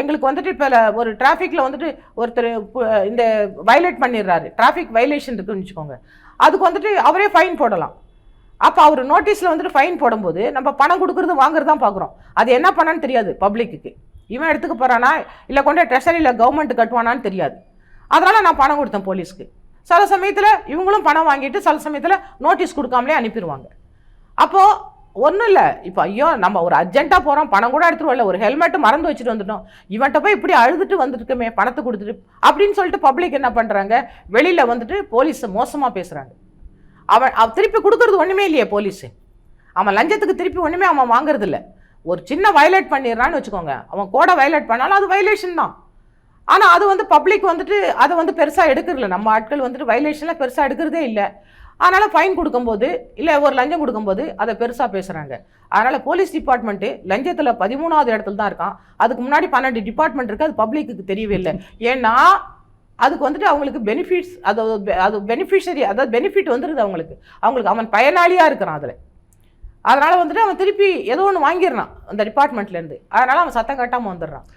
எங்களுக்கு வந்துட்டு இப்போ ஒரு டிராஃபிக்கில் வந்துட்டு ஒருத்தர் இந்த வயலேட் பண்ணிடுறாரு, டிராஃபிக் வைலேஷன் இருக்குன்னு வச்சுக்கோங்க, அதுக்கு வந்துட்டு அவரே ஃபைன் போடலாம். அப்போ அவர் நோட்டீஸில் வந்துட்டு ஃபைன் போடும்போது நம்ம பணம் கொடுக்குறது வாங்குறது தான் பார்க்குறோம். அது என்ன பண்ணான்னு தெரியாது பப்ளிக்கு. இவன் எடுத்துக்க போகிறானா இல்லை கொண்டு ட்ரெஷரியில் கவர்மெண்ட் கட்டுவானான்னு தெரியாது. அதனால் நான் பணம் கொடுத்தேன் போலீஸ்க்கு. சில சமயத்தில் இவங்களும் பணம் வாங்கிட்டு சில சமயத்தில் நோட்டீஸ் கொடுக்காமலே அனுப்பிடுவாங்க. அப்போது ஒன்றும் இல்லை, இப்போ ஐயோ நம்ம ஒரு அர்ஜென்ட்டாக போகிறோம், பணம் கூட எடுத்துருவோம், இல்லை ஒரு ஹெல்மெட்டு மறந்து வச்சுட்டு வந்துட்டோம், இவன்ட்ட போய் இப்படி அழுதுட்டு வந்துட்டுருக்கமே பணத்தை கொடுத்துட்டு அப்படின்னு சொல்லிட்டு பப்ளிக் என்ன பண்ணுறாங்க, வெளியில் வந்துட்டு போலீஸை மோசமாக பேசுகிறாங்க. அவன் திருப்பி கொடுக்கறது ஒன்றுமே இல்லையே போலீஸு, அவன் லஞ்சத்துக்கு திருப்பி ஒன்றுமே அவன் வாங்குறது இல்லை. ஒரு சின்ன வயலேட் பண்ணிடுறான்னு வச்சுக்கோங்க, அவன் கோடை வயலேட் பண்ணாலும் அது வயலேஷன் தான். ஆனால் அது வந்து பப்ளிக் வந்துட்டு அதை வந்து பெருசாக எடுக்கிறதில்ல. நம்ம ஆட்கள் வந்துட்டு வயலேஷனில் பெருசாக எடுக்கிறதே இல்லை. அதனால் ஃபைன் கொடுக்கும்போது இல்லை ஒரு லஞ்சம் கொடுக்கும்போது அதை பெருசாக பேசுகிறாங்க. அதனால் போலீஸ் டிபார்ட்மெண்ட்டு லஞ்சத்தில் 13வது இடத்துல தான் இருக்கான். அதுக்கு முன்னாடி 12 டிபார்ட்மெண்ட் இருக்குது, அது பப்ளிக்கு தெரியவே இல்லை. ஏன்னா அதுக்கு வந்துட்டு அவங்களுக்கு பெனிஃபிட்ஸ், அது பெனிஃபிஷரி, அதாவது பெனிஃபிட் வந்துடுது அவங்களுக்கு, அவன் பயனாளியாக இருக்கிறான் அதில். அதனால் வந்துட்டு அவன் திருப்பி ஏதோ ஒன்று வாங்கிடுறான் அந்த டிபார்ட்மெண்ட்லேருந்து. அதனால் அவன் சத்தம் கட்டாமல் வந்துடுறான்.